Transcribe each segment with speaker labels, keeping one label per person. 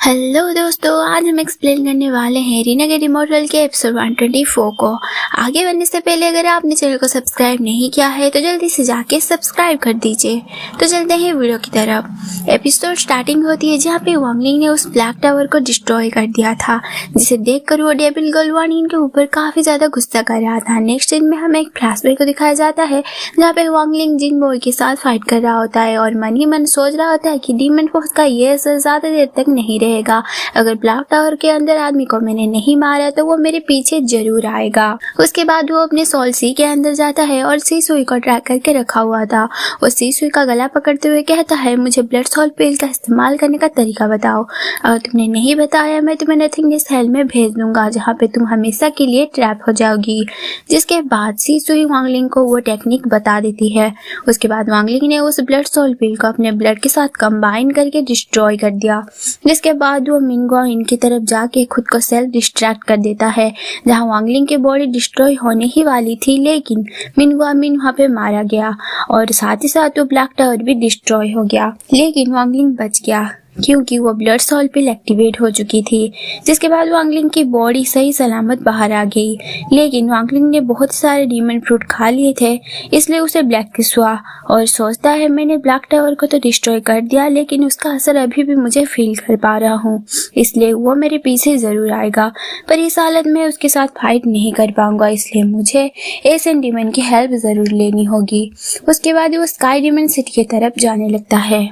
Speaker 1: Hello दोस्तों, आज हम एक्सप्लेन करने वाले हैं रीनेगेड इमॉर्टल के एपिसोड 124 को। आगे बढ़ने से पहले अगर आपने चैनल को सब्सक्राइब नहीं किया है तो जल्दी से जाके सब्सक्राइब कर दीजिए। तो चलते हैं वीडियो की तरफ। एपिसोड स्टार्टिंग होती है जहाँ पे वांगलिंग ने उस ब्लैक टावर को डिस्ट्रॉय कर दिया था, जिसे देखकर वो डेविल गर्ल वांगलिंग के ऊपर काफी ज्यादा गुस्सा कर रहा था। नेक्स्ट सीन में हमें एक फ्लैशबैक को दिखाया जाता है जहाँ पे वांगलिंग जिन बॉय के साथ फाइट कर रहा होता है और मन ही मन सोच रहा होता है कि डीमन फोर्स का ये असर ज्यादा देर तक नहीं रहेगा। अगर ब्लैक टावर के अंदर आदमी को मैंने नहीं मारा तो वो मेरे पीछे जरूर आएगा। उसके बाद वो अपने सोल सी के अंदर जाता है और सी सुई को ट्रैक करके रखा हुआ था। वो सी सुई का गला पकड़ते हुए कहता है, मुझे ब्लड सोल पिल का इस्तेमाल करने का तरीका बताओ। अगर तुमने नहीं बताया मैं तुम्हें नथिंगनेस हेल में भेज दूंगा, जहाँ पे तुम हमेशा के लिए ट्रैप हो जाओगी। जिसके बाद सी सुई वांगलिंग को वो टेक्निक बता देती है। उसके बाद वांगलिंग ने उस ब्लड सोल पिल को अपने ब्लड के साथ कंबाइन करके डिस्ट्रॉय कर दिया। जिसके बाद वो मिनगुआ इनकी तरफ जाके खुद को सेल्फ डिस्ट्रैक्ट कर देता है, जहां वांगलिंग की बॉडी डिस्ट्रॉय होने ही वाली थी, लेकिन मिनगुआ मिन वहां पे मारा गया और साथ ही साथ वो ब्लैक टावर भी डिस्ट्रॉय हो गया। लेकिन वांगलिंग बच गया क्योंकि वो ब्लड सोल पिल एक्टिवेट हो चुकी थी। जिसके बाद वांगलिंग की बॉडी सही सलामत बाहर आ गई, लेकिन वांगलिंग ने बहुत सारे डीमन फ्रूट खा लिए थे, इसलिए उसे ब्लैकलिस्ट हुआ और सोचता है मैंने ब्लैक टावर को तो डिस्ट्रॉय कर दिया, लेकिन उसका असर अभी भी मुझे फील कर पा रहा हूँ, इसलिए वो मेरे पीछे जरूर आएगा। पर इस हालत में उसके साथ फाइट नहीं कर पाऊंगा, इसलिए मुझे एशियन डीमन की हेल्प जरूर लेनी होगी। उसके बाद वो स्काई डीमन सिटी की तरफ जाने लगता है।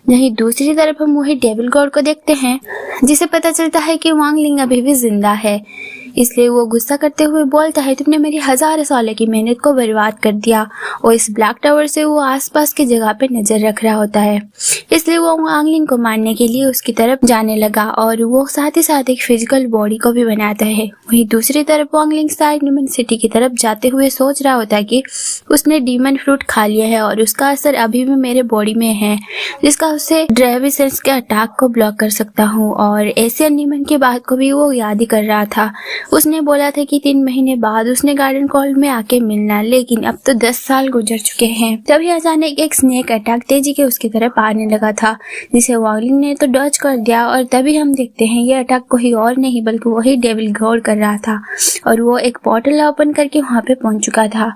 Speaker 1: वहीं दूसरी तरफ हम वही डेविल गॉड को देखते हैं, जिसे पता चलता है कि वांगलिंग अभी भी जिंदा है। इसलिए वो गुस्सा करते हुए बोलता है, तुमने मेरी हजारों सालों की मेहनत को बर्बाद कर दिया। और इस ब्लैक टावर से वो आसपास की जगह पे नजर रख रहा होता है, इसलिए वो वांगलिंग को मारने के लिए उसकी तरफ जाने लगा और वो साथ ही साथ एक फिजिकल बॉडी को भी बनाता है। वहीं दूसरी तरफ वांगलिंग स्काई डीमन सिटी की तरफ जाते हुए सोच रहा होता है कि उसने डीमन फ्रूट खा लिया है और उसका असर अभी भी मेरे बॉडी में है, जिसका उसे ड्रेविसेंस के अटैक को ब्लॉक कर सकता हूँ। और एशियन डीमन की बात को भी वो याद ही कर रहा था। उसने बोला था कि 3 महीने बाद उसने गार्डन कॉल में आके मिलना, लेकिन अब तो 10 साल गुजर चुके हैं। तभी अचानक एक स्नेक अटैक तेजी के उसकी तरफ आने लगा था, जिसे वांगलिंग ने तो डॉज कर दिया और तभी हम देखते हैं ये अटैक कोई और नहीं बल्कि वही डेविल गॉड कर रहा था और वो एक पोर्टल ओपन करके वहाँ पे पहुंच चुका था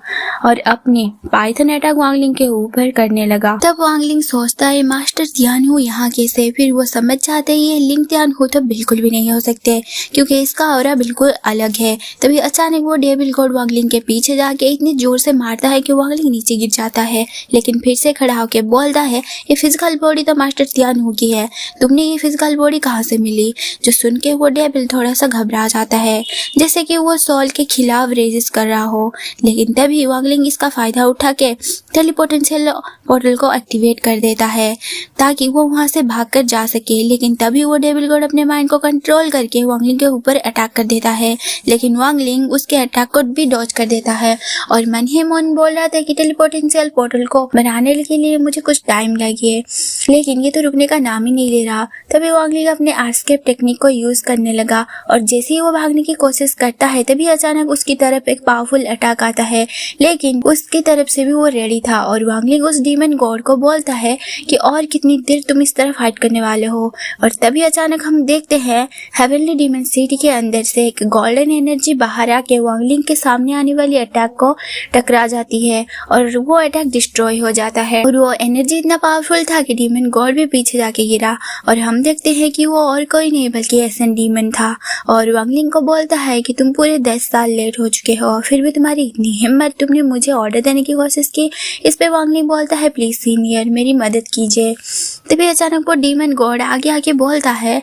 Speaker 1: और अपने पाइथन अटैक वांगलिंग के ऊपर करने लगा। तब वांगलिंग सोचता है मास्टर ध्यान हो यहाँ कैसे, फिर वो समझ जाते हैं ये लिंक ध्यान हो तो बिल्कुल भी नहीं हो सकते क्योंकि इसका ऑरा बिल्कुल अलग है। तभी अचानक वो डेविल गॉड वांगलिंग के पीछे जाके इतनी जोर से मारता है कि वांगलिंग नीचे गिर जाता है, लेकिन फिर से खड़ा होकर बोलता है, ये फिजिकल बॉडी तो मास्टर तियानु की है, तुमने ये फिजिकल बॉडी कहाँ से मिली। जो सुन के वो डेविल थोड़ा सा घबरा जाता है, जैसे कि वो सोल के खिलाफ रेजिस्ट कर रहा हो। लेकिन तभी वांगलिंग इसका फायदा उठा के टेलीपोटेंशियल पोर्टल को एक्टिवेट कर देता है ताकि वो वहां से भागकर जा सके। लेकिन तभी वो डेविल गॉड अपने माइंड को कंट्रोल करके वांगलिंग के ऊपर अटैक कर देता है, लेकिन वांगलिंग उसके अटैक को भी डॉज कर देता है और मन ही मन बोल रहा था कि टेलीपोटेंशियल पोर्टल को बनाने के लिए मुझे कुछ टाइम लगे, लेकिन ये तो रुकने का नाम ही नहीं ले रहा। तभी वांगलिंग अपने एस्केप टेक्निक को यूज करने लगा और जैसे ही वो भागने की कोशिश करता है तभी अचानक उसकी तरफ एक पावरफुल अटैक आता है, लेकिन उसकी तरफ से भी वो रेडी था और वांगलिंग उस डीमन गॉड को बोलता है कि और कितनी देर तुम इस तरह फाइट करने वाले हो। और तभी अचानक हम देखते हैं हेवनली डीमन सिटी के अंदर से एक गोल्डन एनर्जी बाहर आके वांगलिंग के सामने आने वाली अटैक को टकरा जाती है और वो अटैक डिस्ट्रॉय हो जाता है। और वो एनर्जी इतना पावरफुल था कि डीमन गॉड भी पीछे जाके गिरा और हम देखते हैं कि वो और कोई नहीं बल्कि एशियन डीमन था। और वांगलिंग को बोलता है कि तुम पूरे 10 साल लेट हो चुके हो, फिर भी तुम्हारी इतनी हिम्मत, तुमने मुझे ऑर्डर देने की कोशिश की। इस पे वांगलिंग बोलता है, प्लीज सीनियर मेरी मदद कीजिए। तभी अचानक वो डीमन गॉड आगे आके बोलता है,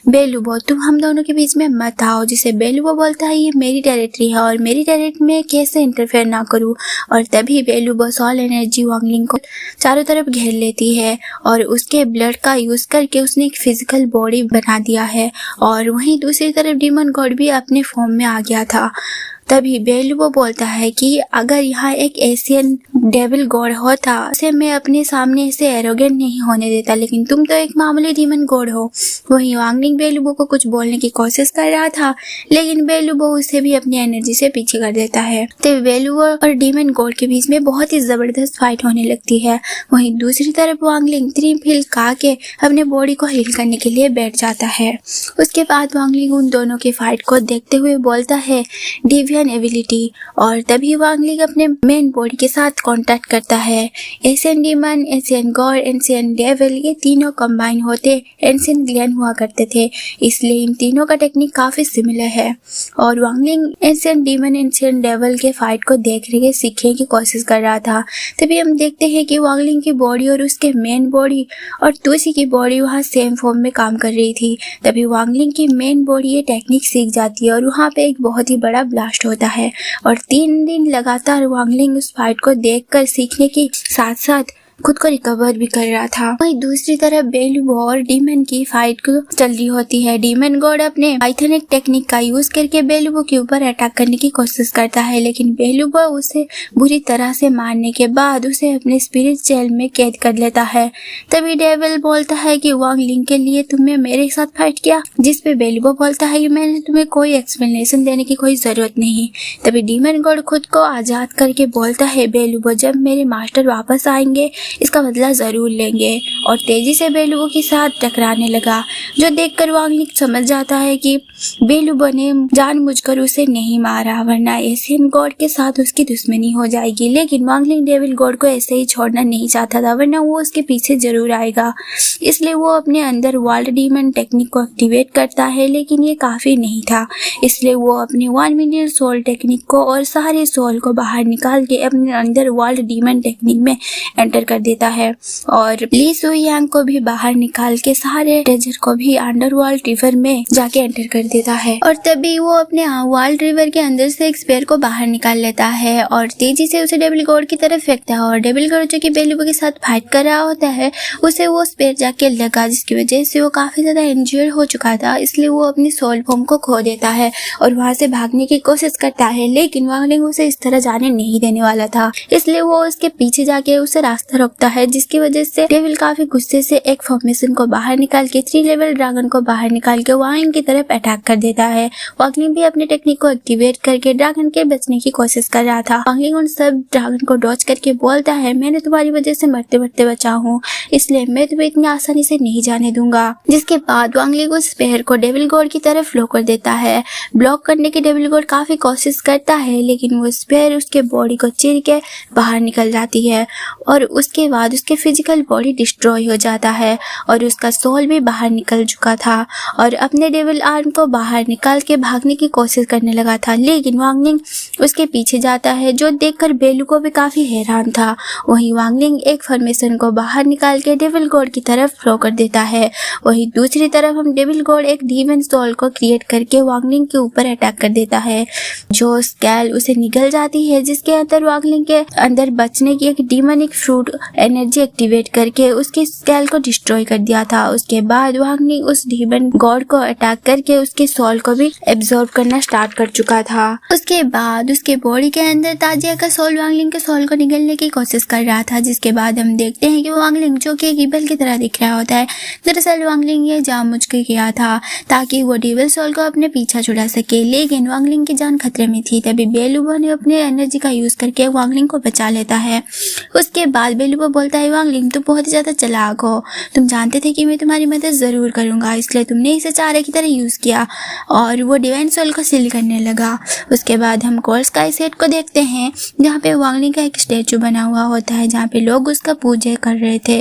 Speaker 1: बेलुबो तुम हम दोनों के बीच में मत आओ। जिसे बेलुबो बोलता है, ये मेरी टेरिटरी है और मेरी टेरिटरी में कैसे इंटरफेयर ना करूं। और तभी बेलुबो सोल एनर्जी वांगलिंग को चारों तरफ घेर लेती है और उसके ब्लड का यूज करके उसने एक फिजिकल बॉडी बना दिया है। और वहीं दूसरी तरफ डीमन गॉड भी अपने फॉर्म में आ गया था। तभी बेलुबो बोलता है कि अगर यहाँ एक एशियन डेविल गॉड होता उसे मैं अपने सामने ऐसे एरोगेंट नहीं होने देता, लेकिन तुम तो एक मामूली डीमन गॉड हो। वहीं वांगलिंग बेलुबो को कुछ बोलने की कोशिश कर रहा था, लेकिन बेलुबो उसे भी अपनी एनर्जी से पीछे कर देता है। तो बेलुबो और डीमन गॉड के बीच में बहुत ही जबरदस्त फाइट होने लगती है। वहीं दूसरी तरफ वांगलिंग 3 फील खा के अपने बॉडी को हील करने के लिए बैठ जाता है। उसके बाद वांगलिंग उन दोनों की फाइट को देखते हुए बोलता है डिवियन एबिलिटी, और तभी वांगलिंग अपने मेन बॉडी के साथ कांटेक्ट करता है। Asian demon, Asian God, Asian devil, ये तीनों कंबाइन होते एशियन ग्लेन हुआ करते थे, इसलिए इन तीनों का टेक्निक काफी सिमिलर है। और Wangling Asian demon, Asian devil के फाइट को देख के सीखने की कोशिश कर रहा था। तभी हम देखते हैं कि वांगलिंग की बॉडी और उसके मेन बॉडी और तुसी की बॉडी वहाँ सेम फॉर्म में काम कर रही थी। तभी वांगलिंग की मेन बॉडी ये टेक्निक सीख जाती है और वहाँ पे एक बहुत ही बड़ा ब्लास्ट होता है। और 3 दिन लगातार वांगलिंग उस फाइट को देखकर सीखने के साथ साथ खुद को रिकवर भी कर रहा था। वहीं दूसरी तरफ बेलुबो और डीमन की फाइट चल रही होती है। डीमन गॉड अपने पाइथनिक टेक्निक का यूज करके बेलुबो के ऊपर अटैक करने की कोशिश करता है, लेकिन बेलुबो उसे बुरी तरह से मारने के बाद उसे अपने स्पिरिट जेल में कैद कर लेता है। तभी डेविल बोलता है कि वांगलिंग के लिए तुमने मेरे साथ फाइट किया, जिस पे बेलुबो बोलता है कि मैंने तुम्हें कोई एक्सप्लेनेशन देने की कोई जरूरत नहीं। तभी डीमन गॉड खुद को आजाद करके बोलता है बेलुबो जब मेरे मास्टर वापस आएंगे इसका बदला जरूर लेंगे, और तेजी से बेलुबो के साथ टकराने लगा, जो देखकर वांगलिंग समझ जाता है कि बेलुबो ने जानबूझकर उसे नहीं मारा, वरना एशियन गॉड के साथ उसकी दुश्मनी हो जाएगी। लेकिन वांगलिंग डेविल गॉड को ऐसे ही छोड़ना नहीं चाहता था, वरना वो उसके पीछे जरूर आएगा। इसलिए वो अपने अंदर वर्ल्ड डीमन टेक्निक को एक्टिवेट करता है, लेकिन ये काफी नहीं था, इसलिए वो अपने 1 मिलियन सोल टेक्निक को और सारे सोल को बाहर निकाल के अपने अंदर वर्ल्ड डीमन टेक्निक में एंटर कर देता है, और ली सुयांग को भी बाहर निकाल के सारे ट्रेजर को भी अंडरवर्ल्ड रिवर में जाके एंटर कर देता है। और तभी वो अपने वर्ल्ड रिवर के अंदर से एक स्पेयर को बाहर निकाल लेता है और तेजी से उसे डेविल गॉड की तरफ फेंकता है, और डेविल गॉड जो कि बेलुबो के साथ फाइट कर रहा होता है उसे वो स्पेयर जाके लगा, जिसकी वजह से वो काफी ज्यादा इंजर्ड हो चुका था। इसलिए वो अपनी सोल फॉर्म को खो देता है और वहां से भागने की कोशिश करता है, लेकिन वांगलिंग उसे इस तरह जाने नहीं देने वाला था, इसलिए वो उसके पीछे जाके उसे रास्ता रोकता है, जिसकी वजह से डेविल काफी गुस्से से एक फॉर्मेशन को बाहर निकाल के 3 लेवल ड्रैगन को बाहर निकाल के वांगलिंग की तरफ अटैक कर देता है। वांगलिंग भी अपने टेक्निक को एक्टिवेट करके ड्रैगन के बचने की कोशिश कर रहा था। वांगलिंग उन सब ड्रैगन को डॉज करके बोलता है मैंने तुम्हारी वजह से मरते मरते बचा हूँ, इसलिए मैं तुम्हें इतनी आसानी से नहीं जाने दूंगा। जिसके बाद वांगलिंग उस स्पेयर को डेविल गॉड की तरफ फ्लो कर देता है। ब्लॉक करने की डेविल गॉड काफी कोशिश करता है, लेकिन वो स्पेयर उसके बॉडी को चीर के बाहर निकल जाती है, और उसके बाद उसके फिजिकल बॉडी डिस्ट्रॉय हो जाता है और उसका सोल भी बाहर निकल चुका था और अपने डेविल आर्म को बाहर निकाल के भागने की कोशिश करने लगा था, लेकिन वांगलिंग उसके पीछे जाता है, जो देखकर बेलू को भी काफी हैरान था। वहीं वांगलिंग एक फॉर्मेशन को बाहर निकाल के डेविल गॉड की तरफ फ्लो कर देता है। वहीं दूसरी तरफ हम डेविल गॉड एक डीमन सोल को क्रिएट करके वांगलिंग के ऊपर अटैक कर देता है, जो स्केल उसे निगल जाती है, जिसके अंदर वांगलिंग के अंदर बचने की एक डीमनिक फ्रूट एनर्जी एक्टिवेट करके उसके स्केल को डिस्ट्रॉय कर दिया था। उसके बाद वांगलिंग उस डीमन गॉड को अटैक करके उसके सोल को भी एब्जॉर्ब करना स्टार्ट कर चुका था। उसके बाद उसके बॉडी के अंदर ताजिया का सोल वांगलिंग के सोल को निगलने की कोशिश कर रहा था, जिसके बाद हम देखते हैं कि वांगलिंग जो कि एक ईबल की तरह दिख रहा होता है, दरअसल वांगलिंग ये जानबूझ के किया था ताकि वो डेविल सोल को अपने पीछा छुड़ा सके, लेकिन वांगलिंग की जान खतरे में थी। तभी बेलुबो ने अपने एनर्जी का यूज करके वांगलिंग को बचा लेता है। उसके बाद बेलुबो बोलता है वांगलिंग तुम बहुत ही ज्यादा चालाक हो, तुम जानते थे कि मैं तुम्हारी मदद जरूर करूंगा, इसलिए तुमने इसे चारे की तरह यूज किया, और वो डिवाइन सोल को सील करने लगा। उसके बाद हम कोर स्काई सेट को देखते हैं, जहाँ पे वांगलिंग का एक स्टेचू बना हुआ होता है, जहाँ पे लोग उसका पूजा कर रहे थे।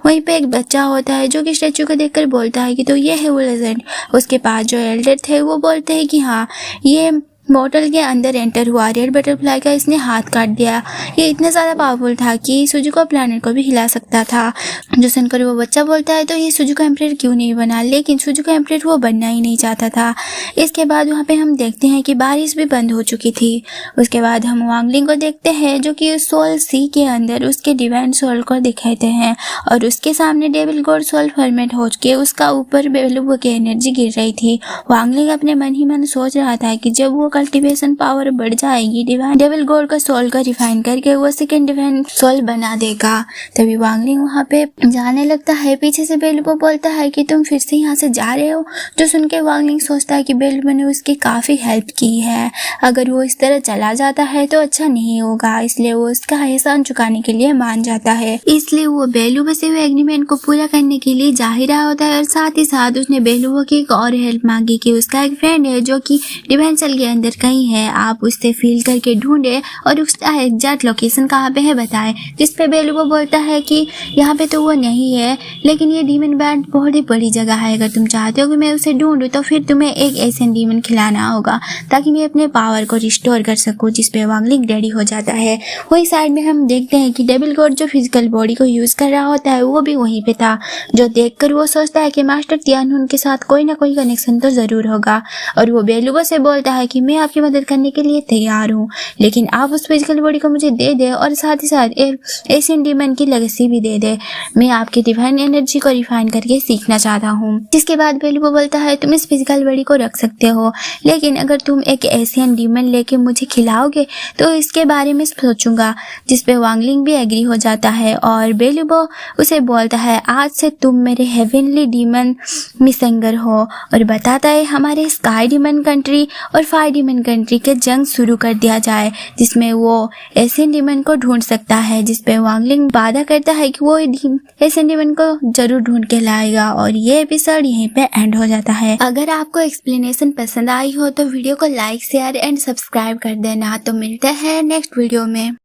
Speaker 1: वहीं पे एक बच्चा होता है जो कि स्टेचू को देखकर बोलता है कि तो ये है वो लेजेंड। उसके पास जो एल्डर थे वो बोलते हैं कि हाँ ये बोतल के अंदर एंटर हुआ रेड बटरफ्लाई का इसने हाथ काट दिया, ये इतना ज़्यादा पावरफुल था कि सुजुको प्लैनेट को भी हिला सकता था। जो सुनकर वो बच्चा बोलता है तो ये सुजुको एम्परर क्यों नहीं बना, लेकिन सुजुको एम्परर वो बनना ही नहीं चाहता था। इसके बाद वहाँ पे हम देखते हैं कि बारिश भी बंद हो चुकी थी। उसके बाद हम वांगलिंग को देखते हैं जो कि सोल सी के अंदर उसके डिवाइन सोल को दिखाते हैं, और उसके सामने डेविल गॉड सोल फॉर्मेट हो के उसका ऊपर बेलुबो की एनर्जी गिर रही थी। वांगलिंग अपने मन ही मन सोच रहा था कि जब वो कल्टीवेशन पावर बढ़ जाएगी। डिवाइन डेविल गॉड का सोल को रिफाइन करके वो सेकंड डिवाइन सोल बना देगा। तभी वांगलिंग वहाँ पे जाने लगता है। पीछे से बेलुबो बोलता है कि तुम फिर से यहाँ से जा रहे हो। जो सुन के वांगलिंग सोचता है कि बेलुबो ने उसकी काफी हेल्प की है, अगर वो इस तरह चला जाता है तो अच्छा नहीं होगा, इसलिए वो उसका एहसान चुकाने के लिए मान जाता है। इसलिए वो बेलुबो से वो एग्रीमेंट को पूरा करने के लिए जा ही रहा होता है और साथ ही साथ उसने बेलुबो की एक और हेल्प मांगी कि उसका एक फ्रेंड है जो कि डिवाइन सेल के अंदर कहीं है, आप उससे फील करके ढूंढे और उसका एग्जैक्ट लोकेशन कहाँ पे है बताए। जिसपे बेलुबो बोलता है कि यहाँ पे तो वो नहीं है, लेकिन ये डीमन बैंड बहुत ही बड़ी जगह है, अगर तुम चाहते हो कि मैं उसे ढूंढूं तो फिर तुम्हें एक एशियन डीमन खिलाना होगा ताकि मैं अपने पावर को रिस्टोर कर सकूं। जिसपे वांगलिंग रेडी हो जाता है। वही साइड में हम देखते हैं कि डेविल गॉड जो फिजिकल बॉडी को यूज कर रहा होता है वो भी वहीं पे था, जो देखकर वो सोचता है कि मास्टर तियानहुन के साथ कोई ना कोई कनेक्शन तो जरूर होगा और वो बेलुबो से बोलता है कि मैं आपकी मदद करने के लिए तैयार हूँ, लेकिन आप उस फिजिकल बॉडी को मुझे दे दे और साथ ही साथ एक एशियन डीमन की लेगेसी भी दे दे। मैं आपकी डिवाइन एनर्जी को रिफाइन करके सीखना चाहता हूँ। जिसके बाद बेलुबो बोलता है तुम इस फिजिकल बॉडी को रख सकते हो, लेकिन अगर तुम एक एशियन डीमन लेके मुझे खिलाओगे तो इसके बारे में सोचूंगा। जिसपे वांगलिंग भी एग्री हो जाता है और बेलुबो उसे बोलता है आज से तुम मेरे हेवनली डीमन मिसेंगर हो और बताता है हमारे स्काई डीमन कंट्री और फायर डीमन कंट्री के जंग शुरू कर दिया जाए, जिसमें वो एशियन डीमन को ढूंढ सकता है। जिसपे वांगलिंग वादा करता है कि वो एशियन डीमन को जरूर ढूंढ के लाएगा और ये एपिसोड यहीं पे एंड हो जाता है। अगर आपको एक्सप्लेनेशन पसंद आई हो तो वीडियो को लाइक शेयर एंड सब्सक्राइब कर देना। तो मिलते हैं नेक्स्ट वीडियो में।